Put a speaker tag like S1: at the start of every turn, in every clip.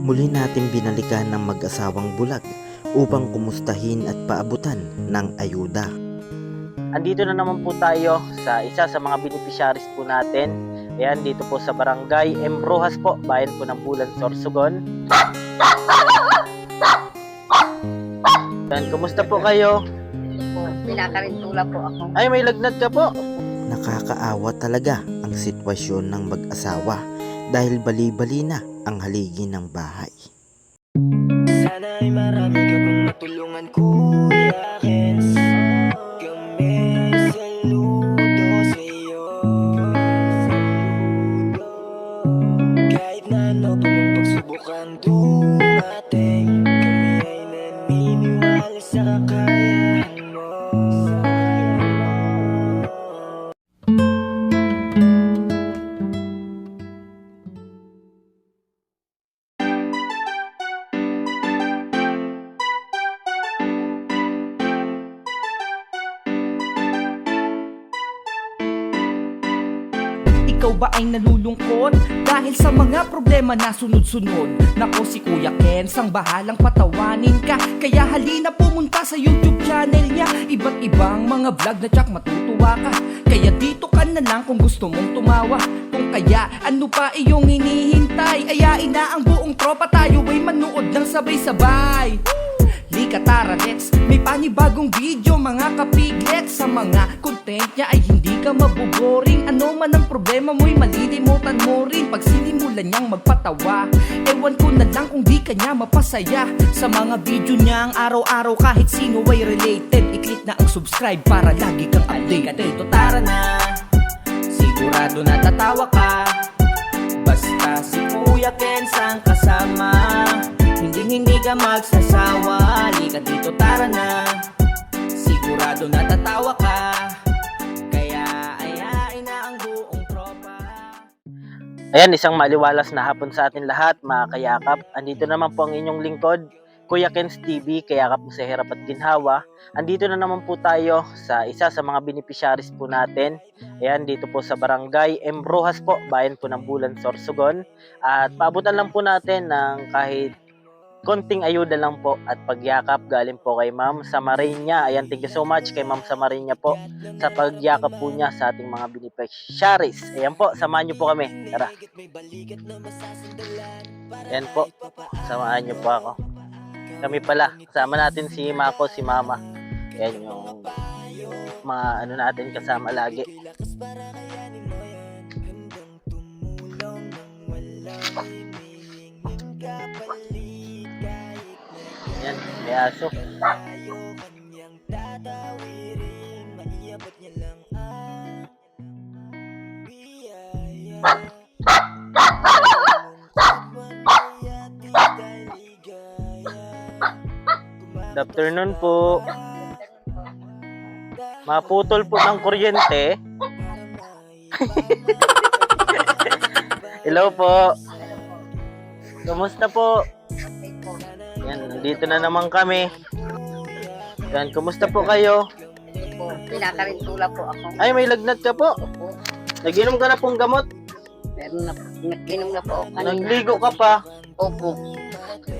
S1: Muli natin binalikan ng mag-asawang bulag upang kumustahin at paabutan ng ayuda.
S2: Andito na naman po tayo sa isa sa mga beneficiaries po natin. Ayan, dito po sa Barangay M. Rojas po, bayan po ng Bulan, Sorsogon. Ayan, kumusta po kayo?
S3: Pinakarintula po ako.
S2: Ay, may lagnat ka po.
S1: Nakakaawa talaga ang sitwasyon ng mag-asawa dahil bali-bali na ang haligi ng bahay.
S4: Sana ay marami ka pang matulungan, Kuya Kens. Kami saludo sa iyo. Kahit na ano pa mang pagsubukang dumating, kami ay naniniwala sa kakayahan mo.
S5: Ikaw ba ay nalulungkot dahil sa mga problema na sunod-sunod? Nako, si Kuya Kens ang bahalang patawanin ka. Kaya halina pumunta sa YouTube channel niya. Iba't ibang mga vlog na tsak matutuwa ka. Kaya dito ka na lang kung gusto mong tumawa. Kung kaya ano pa iyong hinihintay? Ayain na ang buong tropa, tayo ay manood ng sabay-sabay. Lika tara, let's may panibagong video mga kapiglets. Sa mga content niya ay hindi ka mabuboring. Ano man ang problema mo'y malilimutan mo rin pag sinimulan niyang magpatawa. Ewan ko na lang kung di ka niya mapasaya. Sa mga video niya ang araw-araw kahit sino ay related. I-click na ang subscribe para lagi kang update. Dito tara na, sigurado na tatawa ka. Basta si Kuya Kens ang kasama, hindi ka magsasawa. Halika dito, tara na, sigurado na tatawa ka. Kaya ayain na ang buong tropa.
S2: Ayan, isang maliwalas na hapon sa atin lahat, mga kayakap. Andito naman po ang inyong lingkod, Kuya Kens TV, kayakap mo sa hirap at ginhawa. Andito na naman po tayo sa isa sa mga beneficiaries po natin. Ayan, dito po sa Barangay M. Rojas po, bayan po ng Bulan, Sorsogon. At paabutan lang po natin ng kahit konting ayuda lang po at pagyakap galing po kay Ma'am Samariña. Ayan, thank you so much kay Ma'am Samariña po sa pagyakap po niya sa ating mga beneficiaries. Ayan po, samahan niyo po kami. Tara. Ayan po, samahan niyo po ako. Kami pala, kasama natin si Mako, si Mama. Ayan yung mga ano natin kasama lagi. Ayan, may aso. Good afternoon po. Maputol po ng kuryente. Hello po. Kumusta po? Yan, dito na naman kami. Yan, kumusta po kayo?
S3: Pinakarintula po ako.
S2: Ay, may lagnat ka po.
S3: Opo.
S2: Nag-inom ka na pong gamot.
S3: Meron na po. Nag-inom na po ako kanina.
S2: Nagligo ka pa.
S3: Opo.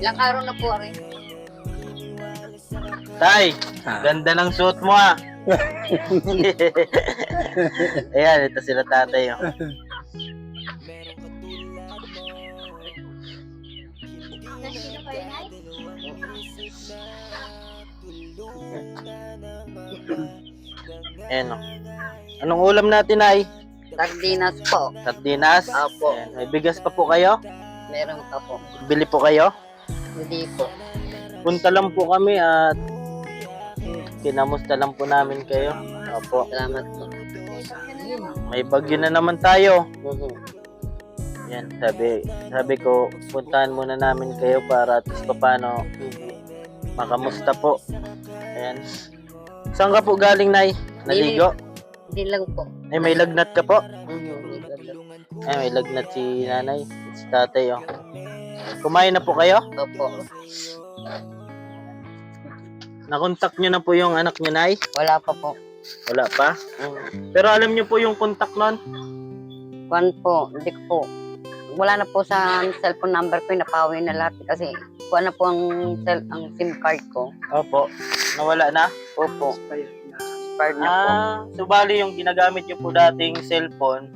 S3: Ilang araw na po rin.
S2: Tay, ganda ng suot mo ah. Ayan, ito sila tatay. Oh. Ayan, oh. Anong ulam natin ay?
S3: Sardinas po.
S2: Sardinas?
S3: Opo.
S2: Ayan, may bigas pa po kayo?
S3: Meron pa po.
S2: Bili po kayo?
S3: Hindi po.
S2: Punta lang po kami at kinamusta lang po namin kayo. Opo.
S3: Salamat po.
S2: May bagyo na naman tayo. Yan, sabi ko, puntahan muna namin kayo para at least paano makamusta po. Ayan. Saan ka po galing, Nay? Naligo?
S3: Hindi lang po.
S2: Ay, may lagnat ka po?
S3: Hindi lang.
S2: Ay, may lagnat si nanay. Si tatay, oh. Kumain na po kayo?
S3: Opo.
S2: Nakontak nyo na po yung anak nyo, Nay?
S3: Wala pa po.
S2: Wala pa? Pero alam nyo po yung contact nun?
S3: Kwan po. Hindi ko po. wala na po sa cellphone number ko, napawi na lahat kasi kuha na po ang SIM card ko.
S2: Opo. Nawala na?
S3: Opo. Expired na po.
S2: So bali yung ginagamit niyo po dating cellphone,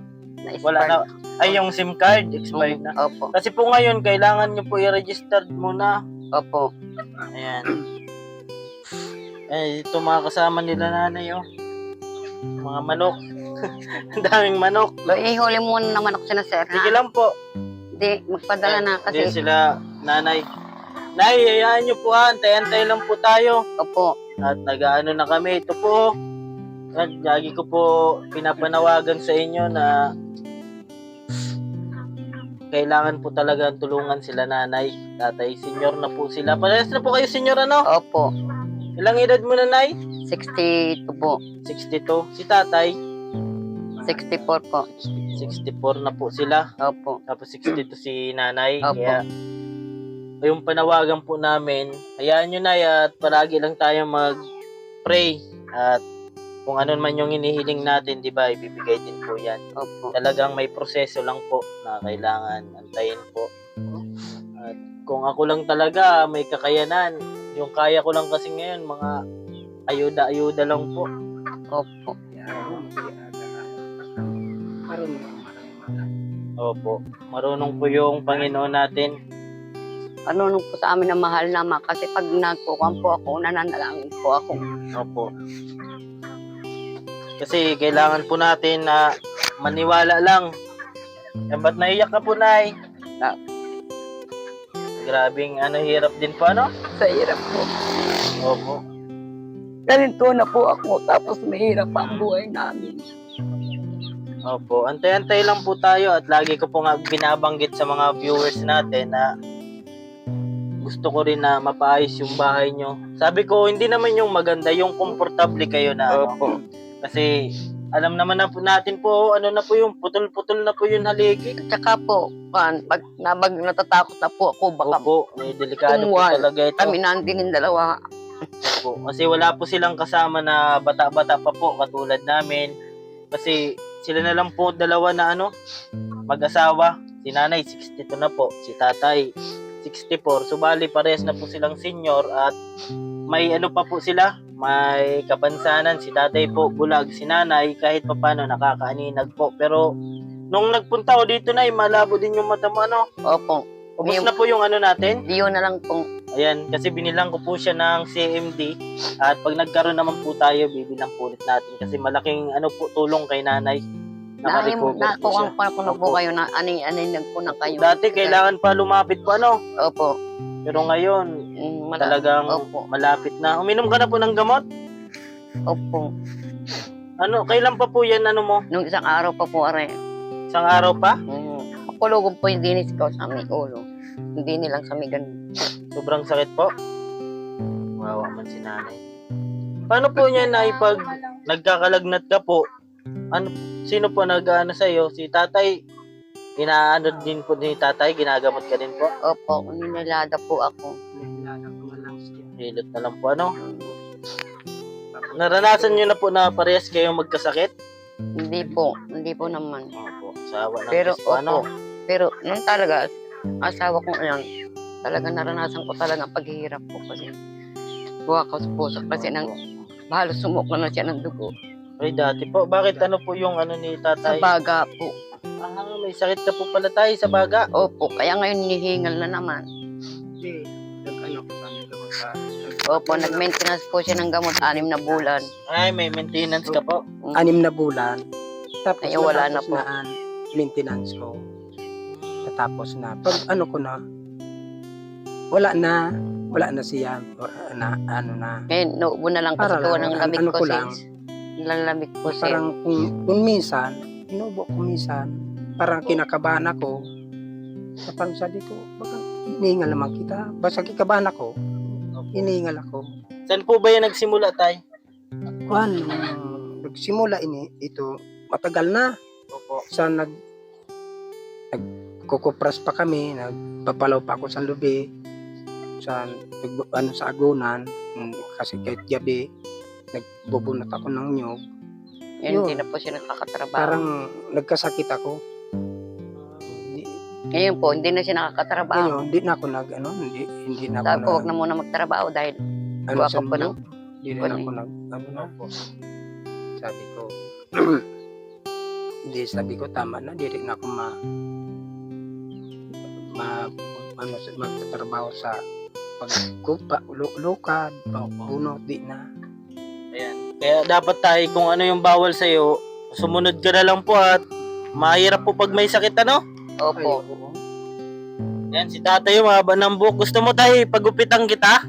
S2: wala na. Ay, yung SIM card, expired na.
S3: Opo.
S2: Kasi po ngayon, kailangan niyo po i-register muna.
S3: Opo.
S2: Ayan. Eh, ito mga kasama nila nanay, oh. Mga manok. Ang daming manok.
S3: Ihuli muna naman ako sila, sir.
S2: Sige lang po.
S3: Hindi, magpadala na
S2: Hindi
S3: kasi.
S2: sila nanay. Nay, hayaan niyo po ha. Antay-antay lang po tayo.
S3: Opo.
S2: At nag-ano na kami. Ito po. At lagi ko po pinapanawagan sa inyo na kailangan po talaga tulungan sila nanay. Tatay, senior na po sila. Parehas na po kayo senior ano?
S3: Opo.
S2: Ilang edad mo na, Nay?
S3: 62 po.
S2: 62. Si tatay?
S3: 64 po.
S2: 64 na po sila.
S3: Opo.
S2: Tapos 62 si nanay.
S3: Opo.
S2: Kaya yung panawagan po namin, hayaan nyo na at palagi lang tayo mag-pray. At kung ano man yung hinihiling natin, di ba, ibibigay din po yan.
S3: Opo.
S2: Talagang may proseso lang po na kailangan antayin po. At kung ako lang talaga may kakayanan, yung kaya ko lang kasi ngayon, mga ayuda-ayuda lang po.
S3: Opo.
S2: Opo. Marunong po yung Panginoon natin.
S3: Ano nung po sa amin na mahal naman kasi pag nagkukuhan po ako, nananalangin po ako.
S2: Opo. Kasi kailangan po natin na maniwala lang. Eh, ba't naiyak ka po, Nay? Grabing hirap din po, ano?
S3: Sa hirap po.
S2: Opo.
S3: Ganito na po ako tapos mahirap ang buhay namin.
S2: Opo. Antay-antay lang po tayo at lagi ko po nga binabanggit sa mga viewers natin na gusto ko rin na mapaayos yung bahay nyo. Sabi ko, hindi naman yung maganda, yung komportable kayo na ano.
S3: Opo.
S2: Kasi alam naman na po natin po, ano na po yung putol-putol na po yung haligi.
S3: At saka po, pag natatakot na po ako, baka
S2: Opo, may delikado po
S3: tumuwal.
S2: talaga ito.
S3: Kami nandingin dalawa.
S2: Opo, kasi wala po silang kasama na bata-bata pa po katulad namin. Kasi sila na lang po dalawa na mag-asawa. Si nanay 62 na po, si tatay 64. So bali parehas na po silang senior at may pa po sila, may kapansanan. Si tatay po bulag, si nanay kahit papano nakakaaninag po. Pero nung nagpunta ko dito na, malabo din yung mata mo,
S3: Opo.
S2: Ubus na po yung natin.
S3: Diyo na lang po.
S2: Ayan, kasi binilang ko po siya ng CMD at pag nagkaroon naman po tayo, bibilang po ulit natin kasi malaking po tulong kay nanay.
S3: Nakukuha pa ko na po kayo na anay-anay nag po na kayo.
S2: Dati kailangan pa lumapit po
S3: Opo.
S2: pero ngayon talagang
S3: Opo.
S2: malapit na. Uminom ka na po ng gamot?
S3: Opo.
S2: Kailan pa po yan mo?
S3: Nung isang araw pa po are.
S2: Isang araw pa?
S3: Makulugog po yung dinis ko sa aming ulo. Hindi nilang sa may ganun.
S2: Sobrang sakit po. Wawa man si nanay. Paano po niya na pag nagkakalagnat ka po? Sino po sa iyo? Si tatay? Inaano din po ni tatay? Ginagamot ka din po?
S3: Opo, ninilada po ako.
S2: Hilot na lang po Naranasan niyo na po na parehas kayong magkasakit?
S3: Hindi po naman.
S2: Opo, sawa ng
S3: Pero
S2: Diyos po,
S3: pero nung talaga, asawa ko talaga naranasan ko talaga ang paghihirap ko kasi buha ko sa puso kasi halos sumukla na siya ng dugo.
S2: Ay, dati po. Bakit po yung ni
S3: Sa
S2: tatay?
S3: baga po.
S2: May sakit ka po pala tayo sa baga.
S3: Opo, kaya ngayon nihingal na naman. Opo, nag-maintenance po siya ng gamot 6 na bulan.
S2: Ay, may maintenance ka po.
S6: 6 na bulan. Tapos
S3: Ay, wala na
S6: natapos
S3: po.
S6: ang maintenance ko. Natapos na. Pag ko na, wala na siya.
S3: Ngayon, naubo na lang kasi
S6: Para
S3: gawa
S6: lang,
S3: ng lamig ko
S6: ko lang.
S3: Lalamig po siya.
S6: Parang kung minsan, inubo ko minsan, parang kinakabahan ako. Parang sabi ko, baka iniingal naman kita. Basta kikabahan ako, iniingal ako.
S2: Saan po ba yan nagsimula tayo?
S6: Kuhan, nagsimula ito, matagal na.
S2: Opo.
S6: Sa nagkukupras pa kami, nagpapalaw pa ako sa lubi, sa agunan, kasi kahit gabi, nagbubunot ako ng nyog.
S3: Yun, hindi na po siya nakakatrabaho.
S6: Parang nagkasakit ako.
S3: Ngayon po, hindi na siya nakakatrabaho.
S6: Ngayon, hindi na ako hindi na ako
S3: Sabi ko, huwag na muna magtrabaho dahil
S6: ano
S3: gawa
S6: sa
S3: ka po ng...
S6: hindi na
S3: ano
S6: ako sabi ko, hindi, sabi ko, tama na, hindi rin ako magtatrabaho sa pagkupa, lukad, pagbuno, di na.
S2: Ayan. Kaya dapat tayo, kung ano yung bawal sa'yo, sumunod ka na lang po at mahirap po pag may sakit, ano?
S3: Opo.
S2: Ayan, si tatay yung mahaba ng buhok. Gusto mo tayo, pagupitan kita?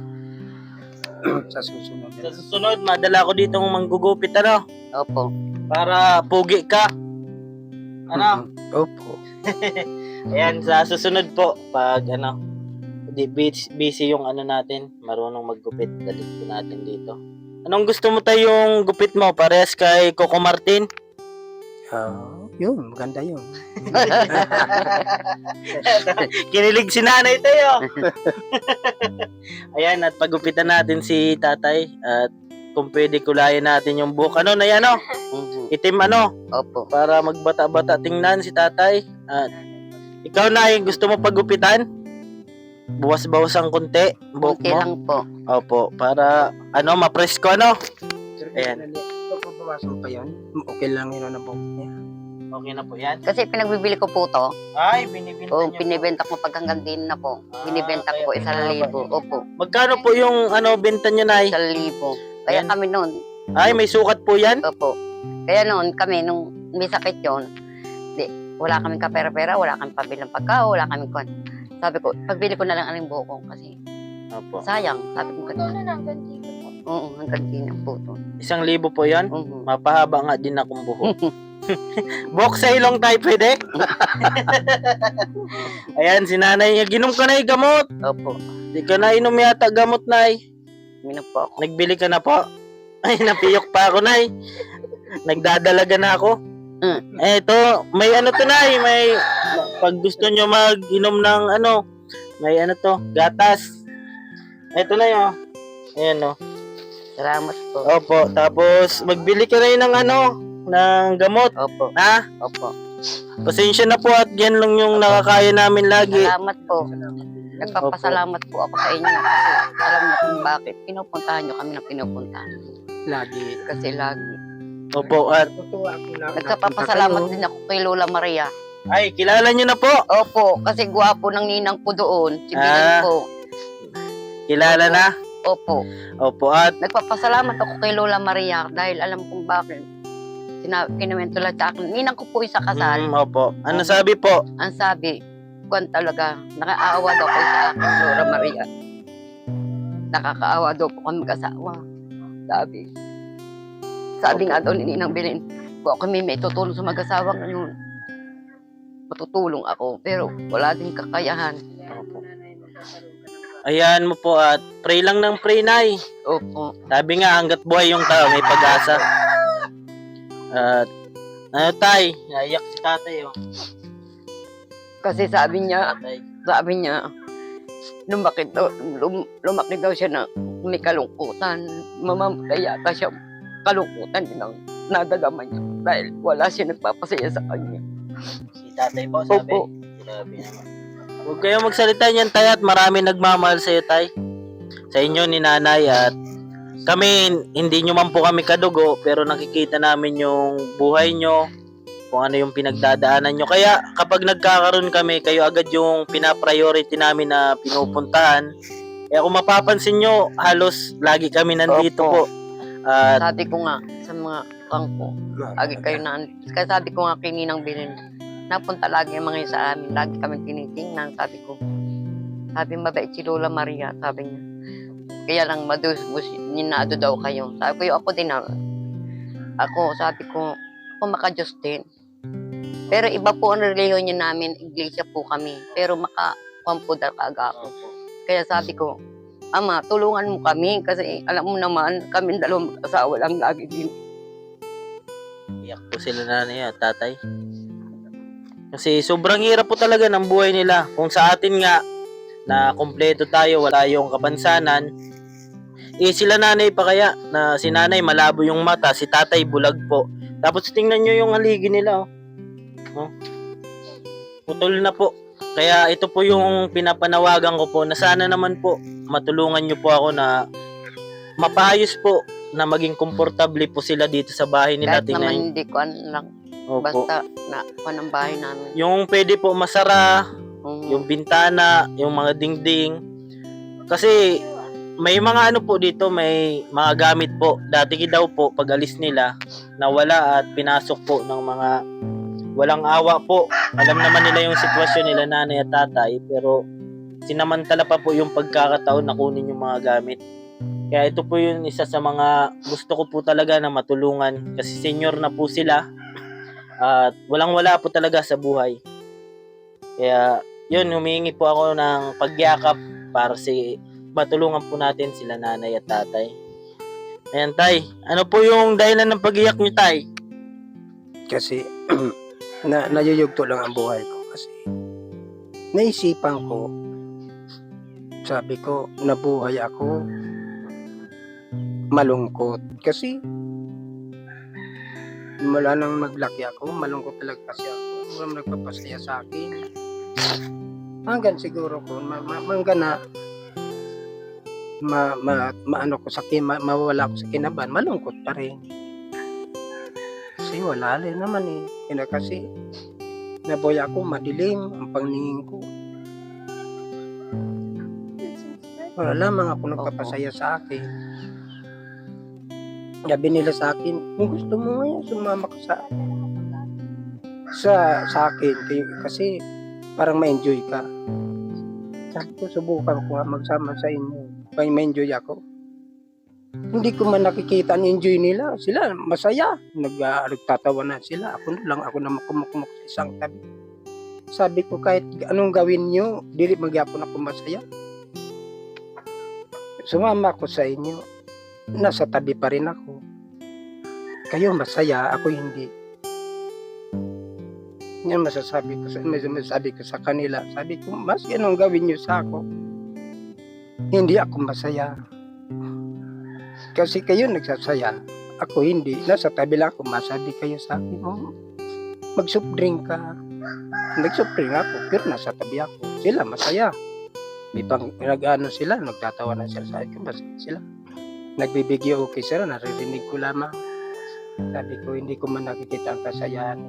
S6: Sa susunod.
S2: Sa susunod, madala ko dito ng manggugupit, ano?
S3: Opo.
S2: Para pugi ka. Ano?
S6: Opo.
S2: Ayan, sa susunod po, pag ano, busy yung ano natin, marunong maggupit, dalit po natin dito. Anong gusto mo tayong gupit mo? Parehas kay Coco Martin?
S6: Yun, maganda yun.
S2: Kinilig si nanay tayo. Ayan, at pagupitan natin si tatay. At kung pwede kulayan natin yung buhok. Ano na yan, ano?
S3: Mhm.
S2: Itim, ano?
S3: Opo.
S2: Para magbata-bata tingnan si tatay. At ikaw na, gusto mo pagupitan? Buwas-bawas ang konti. Buhok
S3: Kunti
S2: mo?
S3: lang po.
S2: Opo, para ano, ma-presko, ano? Ayan.
S6: Papabawasan pa yun. Okay lang yun na buhok niya.
S2: Okay na po yan.
S3: Kasi pinagbibili ko po to.
S2: Ay, binibinta
S3: O,
S2: niyo po.
S3: pinibenta ko pag hanggang din na po. Binibenta ko po
S2: kaya
S3: 1,000. Opo.
S2: Magkano po yung ano, benta niyo, Nay?
S3: 1,000. Kaya
S2: Yan.
S3: kami noon.
S2: Ay, may sukat po yan?
S3: Opo. Kaya noon kami, nung may sakit yun, wala kaming kapera-pera, wala kaming pabilang pagkain, wala kaming kwan. Sabi ko, pagbili ko na lang aling buhok ko kasi
S2: Opo.
S3: sayang. Sabi ko, oo, hanggang din ang puto.
S2: 1,000 po yan?
S3: Oo.
S2: Mapahaba nga din akong buhok. Buhok sa ilong tayo pwede? Ayan, si nanay. Ginom ka na gamot.
S3: Opo.
S2: Di ka na inom yata gamot, Nay.
S3: Minap po ako.
S2: Nagbili ka na po. Ay, napiyok pa ako, Nay. Nagdadalaga na ako. Eto, may ano to, Nay. May, pag gusto nyo mag-inom ng ano, may ano to, gatas. Eto na yun. Ayan, no.
S3: Salamat po.
S2: Opo, tapos magbili ka rin ng ano, ng gamot.
S3: Opo.
S2: Ha?
S3: Opo.
S2: Pasensya na po at yan lang yung nakakaya namin lagi.
S3: Salamat po. Nagpapasalamat po ako sa inyo. Kasi alam niyo kung bakit. Pinupuntahan niyo kami na pinupuntahan.
S6: Lagi.
S3: Kasi lagi.
S2: Opo, at
S6: Tutuwa ako na.
S3: Nagpapasalamat din ako kay Lola Maria.
S2: ay, kilala nyo na po.
S3: Opo, kasi gwapo ng ninang ko doon. Si Binan po.
S2: Kilala na.
S3: Opo.
S2: Opo, at
S3: Nagpapasalamat ako kay Lola Maria dahil alam kong bakit. Kinuwento lang sa akin. Ninang ko po isa kasal.
S2: opo. Ano sabi po?
S3: Ang sabi, kwan talaga, nakakaawa daw kayo sa akin, Lola Maria. Nakakaawa daw po kami mag-asawa. Sabi nga daw ni Ninang Belen, kung ako may tutulong sa mag-asawa ngayon, matutulong ako, pero wala din kakayahan.
S2: Ayan mo po at pray lang ng pray, Nay.
S3: Opo.
S2: Sabi nga, hanggat buhay yung tao, may pag-asa. At, ano tay, naiyak si tatay, oh.
S3: Kasi sabi niya,
S2: Tatay.
S3: lumaki daw siya na may kalungkutan. Mamamatay yata siya kalungkutan din ang nadadama niya dahil wala siya nagpapasaya sa kanya.
S2: Si tatay po, sabi.
S3: Opo.
S2: Sabi naman. Huwag kayong magsalita niyan, tay, at marami nagmamahal sa'yo, tay. Sa inyo ni nanay at kami, hindi nyo man po kami kadugo, pero nakikita namin yung buhay nyo, kung ano yung pinagdadaanan nyo. Kaya kapag nagkakaroon kami, kayo agad yung pinapriority namin na pinupuntahan. Kaya kung mapapansin nyo, halos lagi kami nandito
S3: Opo.
S2: po. At
S3: Sabi ko nga sa mga kangko, lagi kayo na, kaya sabi ko nga kay Ninang Belen, napunta lagi yung mga yun sa amin, lagi kami tinitingnan, sabi mabait si Lola Maria, sabi niya. Kaya lang madusbus, ninado daw kayo. Sabi ko, ako din na, sabi ko, ako maka-Diyos din. Pero iba po ang reliyon niya namin, iglesia po kami, pero maka-kwampo daw kaaga ako. Kaya sabi ko, Ama, tulungan mo kami kasi alam mo naman, kami dalawang mag-asawa lang lagi din.
S2: iyak po sila nanay at tatay. Kasi sobrang hirap po talaga ng buhay nila. Kung sa atin nga, na kompleto tayo, wala yung kapansanan, sila nanay pa kaya, na si nanay malabo yung mata, si tatay bulag po. Tapos tingnan nyo yung haligi nila, oh. Putol na po. Kaya ito po yung pinapanawagan ko po na sana naman po matulungan nyo po ako na mapayos po na maging komportable po sila dito sa bahay nila.
S3: Kahit naman
S2: Tingnan,
S3: hindi ko lang.
S2: opo.
S3: Basta na ng bahay namin.
S2: Yung pwede po masara,
S3: Mhm.
S2: yung bintana, yung mga dingding. Kasi may mga ano po dito, may mga gamit po. Dati daw po pag alis nila, nawala at pinasok po ng mga walang awa po. Alam naman nila yung sitwasyon nila nanay at tatay, pero sinamantala pa po yung pagkakataon na kunin yung mga gamit. Kaya ito po yung isa sa mga gusto ko po talaga na matulungan kasi senior na po sila at walang-wala po talaga sa buhay. Kaya yun, humingi po ako ng pagyakap para matulungan po natin sila nanay at tatay. Ayan, tay. Ano po yung dahilan ng pag-iyak niyo, tay?
S6: Kasi nayuyugto lang ang buhay ko kasi naisipan ko, sabi ko, nabuhay ako malungkot kasi mula nang maglaki ako, malungkot talaga kasi ako. Walang nagpapasaya sa akin. Hanggang siguro ko, hanggang na maano ko sa mawala ko sa kinaban, malungkot pa rin. Kasi wala rin naman eh. Kaya kasi naboy ako, madilim ang paningin ko. Wala lamang ako nagpapasaya sa akin. Sabi nila sa akin, kung gusto mo ngayon, sumama ka sa akin. Kasi parang ma-enjoy ka. Sabi ko, subukan ko nga magsama sa inyo. Kaya ma-enjoy ako. Hindi ko man nakikita ang enjoy nila. Sila masaya. Nagtatawanan sila. Ako na kumukumok sa isang tabi. Sabi ko, kahit anong gawin nyo, dili magyapon ako masaya. Sumama ako sa inyo. Nasa tabi pa rin ako. Kayo masaya, ako hindi. Yan masasabi ko sa kanila. Sabi ko, mas anong gawin nyo sa ako. Hindi ako masaya. Kasi kayo nagsasaya, ako hindi. Nasa tabi lang ako, masabi kayo sa akin, mag-soft drink ka. Nag-soft drink ako, pero nasa tabi ako. Sila masaya. May nag-ano sila, nagtatawa na sila sa akin, masaya sila. Nagbibigyo okay sila, naririnig ko lamang. Sabi ko, hindi ko man nakikita ang kasayahan.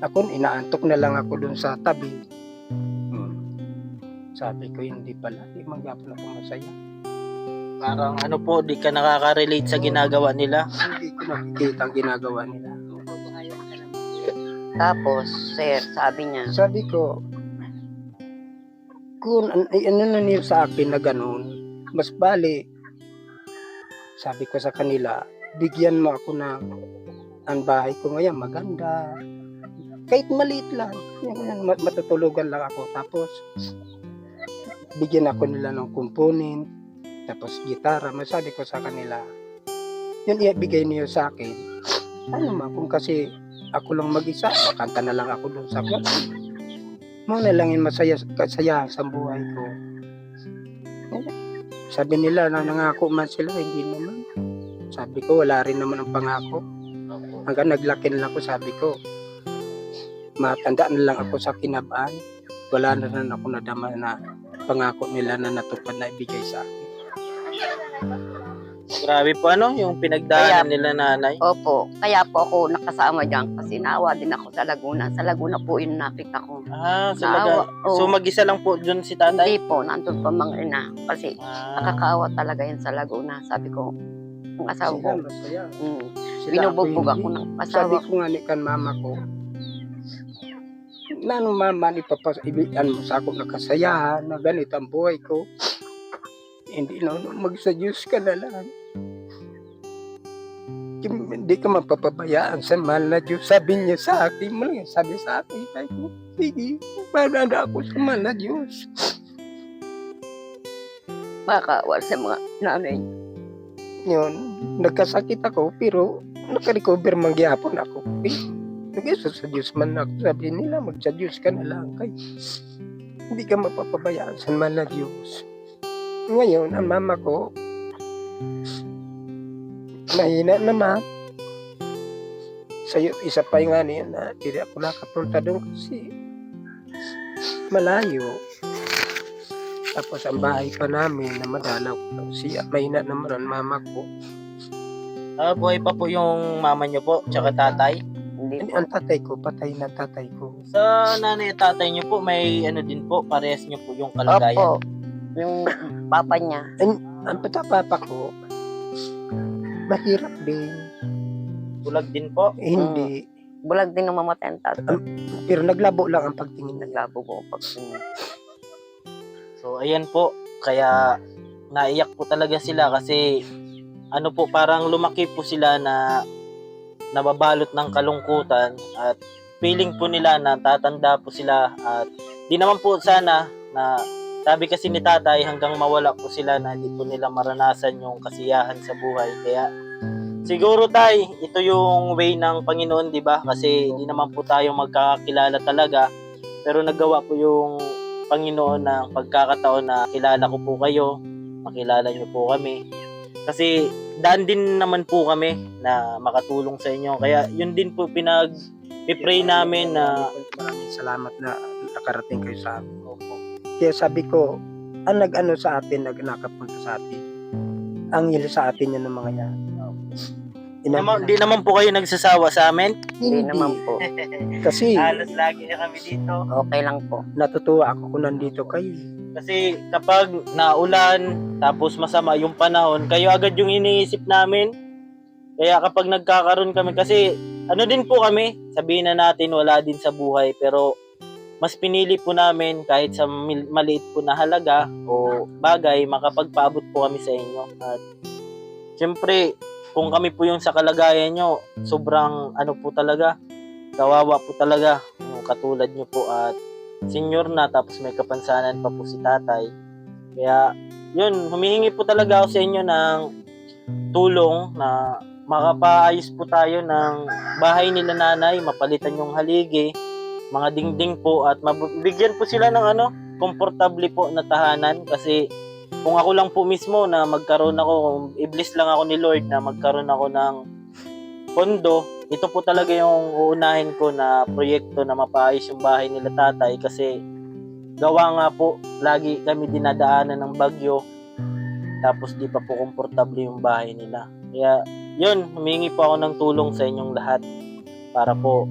S6: Ako, inaantok na lang ako dun sa tabi. Sabi ko, hindi pala, di magyapon ako masaya.
S2: Parang ano po, di ka nakaka-relate sa ginagawa nila.
S6: Hindi ko nakikita ang ginagawa nila.
S3: Tapos, sir, sabi niya,
S6: Sabi ko, kung ano na niyo sa akin na ganun, mas bali, sabi ko sa kanila, bigyan mo ako ng ang bahay ko ngayon, maganda. Kahit maliit lang, yan, matutulugan lang ako. Tapos, bigyan ako nila ng component, tapos gitara. Masabi ko sa kanila, yun ibigay niyo sa akin. Ano ma, kung kasi ako lang mag-isa, makanta na lang ako doon sa kwarto. Muna lang yung kasaya sa buhay ko. Sabi nila na nangako man sila, hindi naman. Sabi ko, wala rin naman ang pangako. Hanggang naglaki na lang ako, sabi ko, matanda na lang ako sa kinabaan. Wala na rin ako nadama na pangako nila na natupad na ibigay sa akin.
S2: Grabe po yung pinagdaanan nila nanay.
S3: opo, kaya po ako nakasama dyan kasi naawa din ako sa Laguna. Sa Laguna po yung nakita ko.
S2: Sa
S3: Naawa, oo.
S2: So mag-isa lang po dun si tatay?
S3: Hindi po, nandun pa mga ina. Kasi nakakaawa talaga yan sa Laguna. Sabi ko, ang asawa ko,
S6: Sila masaya. Sila
S3: binubugbog ako
S6: hindi.
S3: ng
S6: Sabi
S3: asawa
S6: ko nga ni kan mama ko, nano mama ipapasabihan mo sa ako na kasayahan na ganito ang buhay ko. Hindi na magsa-Diyos ka na lang. Hindi ka mapapabayaan sa mahal na Diyos. Sabi niya sa akin, sabi sa akin, sabi ko, sige, para na ako sa mahal na Diyos.
S3: makakaawa sa mga nanay.
S6: Yun, nagkasakit ako, pero nakarecover mangyapon ako. Nag-isa sa Diyos man ako. Sabi nila, magsa Diyos ka na lang. Kay, hindi ka mapapabayaan sa mahal na Diyos. Ngayon, ang mama ko, mahina naman. Sa'yo, isa pa yung ano yun na hindi ako nakapunta doon kasi malayo. Tapos ang bahay pa namin na madalaw. Siya, mahina naman ang mama ko.
S2: Buhay pa po yung mama niyo po, tsaka tatay.
S3: Hindi po.
S6: Ang tatay ko, patay na tatay ko.
S2: Sa nanay at tatay niyo po, may ano din po, parehas niyo po yung kalagayan.
S3: Opo. Yung papa niya.
S6: Ang papa ko, mahirap din.
S2: Bulag din po.
S6: Hindi.
S3: Bulag din nung mamatay ang tatay.
S6: Pero naglabo lang ang pagtingin.
S3: Naglabo po ang pagtingin.
S2: So, ayan po. Kaya, naiyak po talaga sila kasi, ano po, parang lumaki po sila na nababalot ng kalungkutan at feeling po nila na tatanda po sila at di naman po sana na sabi kasi ni tatay hanggang mawala po sila na hindi po nila maranasan yung kasiyahan sa buhay. Kaya, siguro tay, ito yung way ng Panginoon, di ba? Kasi hindi naman po tayo magkakakilala talaga. Pero nagawa po yung Panginoon ng pagkakataon na kilala ko po kayo, makilala niyo po kami. Kasi daan din naman po kami na makatulong sa inyo. Kaya yun din po pinag-pray namin na
S6: Maraming salamat na nakarating kayo sa amin. Kaya sabi ko, ang nag-ano sa atin, nakapunta sa atin. Ang hilo sa atin yan ng mga yan.
S2: Di naman po kayo nagsasawa sa amin.
S3: Hindi naman po.
S6: Kasi
S2: Halos lagi na kami dito.
S3: Okay lang po.
S6: natutuwa ako kung nandito kayo.
S2: Kasi kapag naulan, tapos masama yung panahon, kayo agad yung iniisip namin. Kaya kapag nagkakaroon kami, kasi ano din po kami, sabihin na natin wala din sa buhay, pero mas pinili po namin kahit sa maliit po na halaga o bagay, makapagpaabot po kami sa inyo. At syempre, kung kami po yung sa kalagayan nyo, sobrang ano po talaga, kawawa po talaga, yung katulad nyo po at senior na tapos may kapansanan pa po si tatay. Kaya yun, humihingi po talaga ako sa inyo ng tulong na makapaayos po tayo ng bahay nila nanay, mapalitan yung haligi, mga dingding po at mabigyan po sila ng ano, komportable po na tahanan kasi kung ako lang po mismo na magkaroon ako, i-bless lang ako ni Lord na magkaroon ako ng pondo, ito po talaga yung uunahin ko na proyekto na mapaayos yung bahay nila tatay kasi gawa nga po, lagi kami dinadaanan ng bagyo tapos di pa po komportable yung bahay nila. Kaya yun, humingi po ako ng tulong sa inyong lahat para po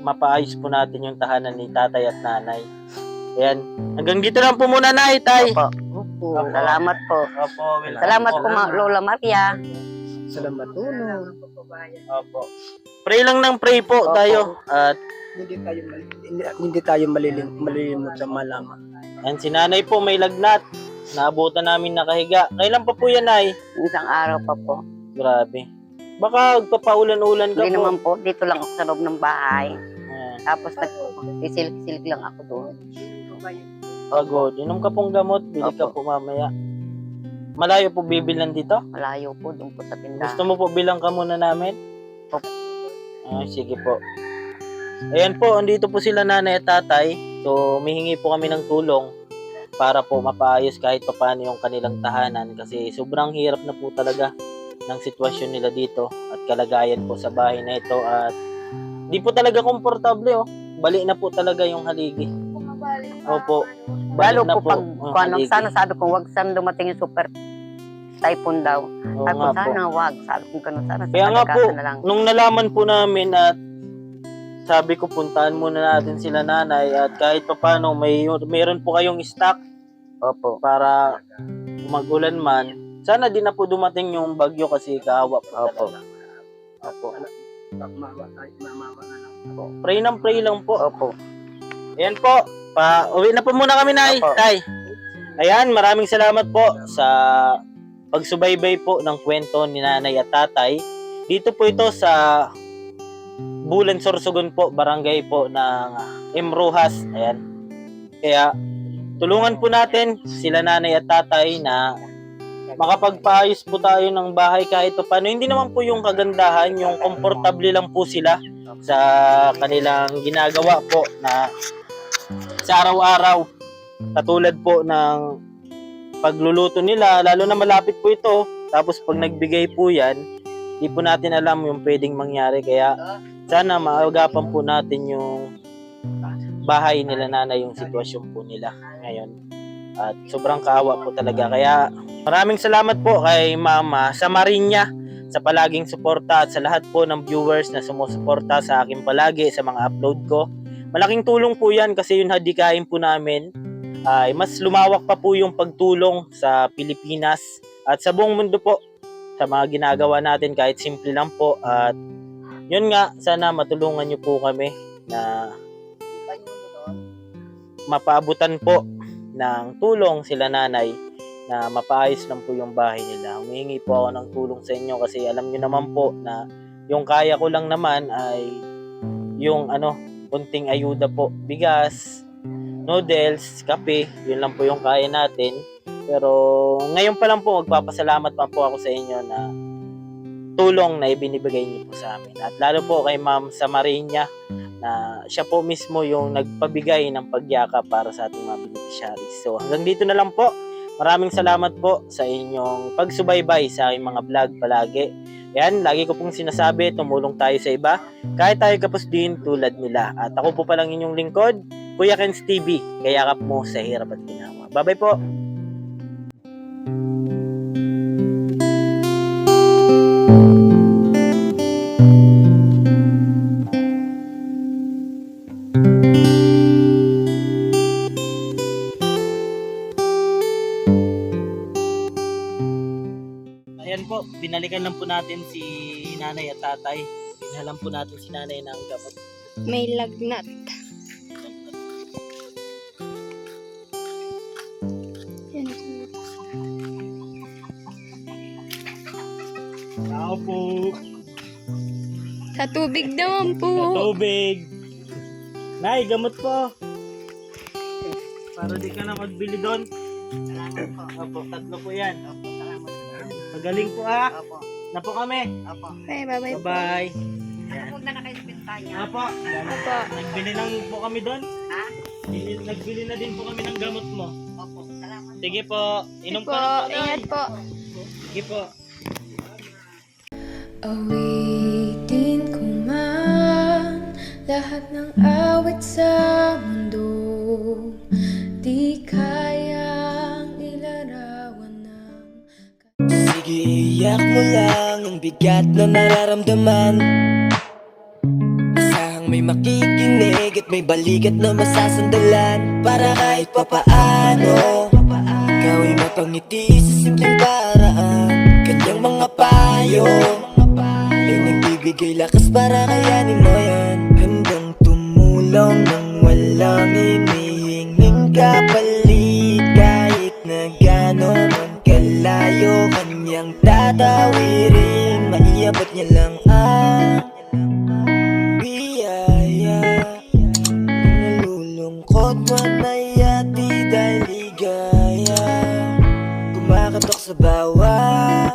S2: mapaayos po natin yung tahanan ni tatay at nanay. Ayan, hanggang dito lang po muna na, tay.
S3: Opo. Salamat po.
S2: Opo,
S3: Salamat po, Lola Maria.
S6: Salamat tulong.
S2: Opo. Pray lang ng pray po
S3: Opo.
S2: tayo. At
S6: Hindi tayo malilimot sa malaman.
S2: yan, si nanay po may lagnat. Naabutan namin nakahiga. Kailan pa po yan, ay?
S3: Isang araw pa po.
S2: Grabe. Baka magpapaulan-ulan ka
S3: Hindi
S2: po.
S3: naman po. Dito lang ako sa loob ng bahay.
S2: Ayan.
S3: Tapos nagsisilip-silip lang ako doon.
S2: Pagod. Inom ka pong gamot. Bili ka
S3: Opo.
S2: po mamaya. Malayo po bibilan dito?
S3: Malayo po doon po sa tindahan.
S2: Gusto mo po bilang ka muna namin?
S3: Opo.
S2: Ay, sige po. Ayan po, andito po sila nanay at tatay. So, humihingi po kami ng tulong para po mapaayos kahit pa paano yung kanilang tahanan kasi sobrang hirap na po talaga ng sitwasyon nila dito at kalagayan po sa bahay na ito at di po talaga komportable bali na po talaga yung haligi. Opo.
S3: Lalo
S2: Balik na
S3: po pag
S2: ang
S3: kung
S2: haligi.
S3: sana sabi ko wag sana dumating yung super typhoon daw.
S2: Oo
S3: Sabi ko
S2: nga po.
S3: sana wag. Sabi ko ganun sana.
S2: Kaya nga po,
S3: na lang.
S2: nung nalaman po namin at sabi ko puntahan muna natin sila nanay at kahit pa paano mayroon po kayong stock
S3: Opo.
S2: para magulan man. Sana din na po dumating yung bagyo kasi kahawa po
S3: Opo.
S2: talaga. Opo.
S6: Mama na lang.
S2: Pray ng pray lang po.
S3: Opo.
S2: Ayan po. Uwi na po muna kami, Nay.
S3: Opo.
S2: Tay. Ayan, maraming salamat po sa pagsubaybay po ng kwento ni nanay at tatay. Dito po ito sa Bulan, Sorsogon po, barangay po ng Imrojas. Ayan. Kaya tulungan po natin sila nanay at tatay na makapagpaayos po tayo ng bahay kahit pa paano. Hindi naman po yung kagandahan, yung komportable lang po sila sa kanilang ginagawa po na sa araw-araw. Katulad po ng pagluluto nila, lalo na malapit po ito. Tapos pag nagbigay po yan, di po natin alam yung pwedeng mangyari. Kaya sana maagapan po natin yung bahay nila nanay yung sitwasyon po nila ngayon. At sobrang kaawa po talaga. Kaya maraming salamat po kay Mama sa Marinya sa palaging suporta at sa lahat po ng viewers na sumusuporta sa akin palagi sa mga upload ko. Malaking tulong po yan kasi yung hadikain po namin ay mas lumawak pa po yung pagtulong sa Pilipinas at sa buong mundo po sa mga ginagawa natin kahit simple lang po. At yun nga, sana matulungan nyo po kami na mapaabutan po ng tulong sila nanay na mapaayos lang po yung bahay nila. Humihingi po ako ng tulong sa inyo kasi alam nyo naman po na yung kaya ko lang naman ay yung kunting ayuda po, bigas, noodles, kape, yun lang po yung kaya natin. Pero ngayon pa lang po magpapasalamat pa po ako sa inyo na tulong na ibinibigay niyo po sa amin. At lalo po kay Ma'am Samariña na siya po mismo yung nagpabigay ng pagyakap para sa ating mga beneficiaries. So hanggang dito na lang po. Maraming salamat po sa inyong pagsubaybay sa aking mga vlog palagi. Yan, lagi ko pong sinasabi, tumulong tayo sa iba. Kahit tayo kapos din tulad nila. At ako po palang inyong lingkod, Kuya Ken's TV. Kayakap mo sa hirap at ginawa. Bye-bye po! Ayan po, binalikan lang po natin si nanay at tatay. Binahalan po natin si nanay ng gamot.
S7: May lagnat.
S2: Tao po!
S7: Sa tubig naman po.
S2: Tubig! Nay, gamot po! Para di ka na magbili doon. Salamat po. Opo, 3 po yan. Opo, salamat. Magaling po ha. Opo. Na po kami. Opo.
S7: Okay, bye-bye po.
S2: Bye-bye.
S3: Huwag na kayo sa bintanya.
S2: Opo.
S7: Opo.
S2: Nagbili lang po kami doon.
S3: Ha?
S2: Nagbili na din po kami ng gamot mo.
S3: Opo, salamat.
S2: Sige po. Inom
S7: Po,
S2: ka na po. Nay.
S7: ingat po.
S2: Sige po.
S8: Awitin ko man lahat ng awit sa mundo, di kayang ilarawan ng
S4: Sige, iyak mo lang ang bigat na nararamdaman. Asahang may makikinig at may balikat na masasandalan. Para kahit papaano ikaw ay mapangiti sa simpleng paraan. Kanyang mga payo ay nagbibigay lakas para kayanin mo yan. Handang tumulong nang walang hinihinging kapalit. Kahit na gano'n man kalayo kanyang tatawirin, maiabot niya lang ang biyaya. Kung nalulungkot man ay ati dahil ligaya, kumakatok sa bawat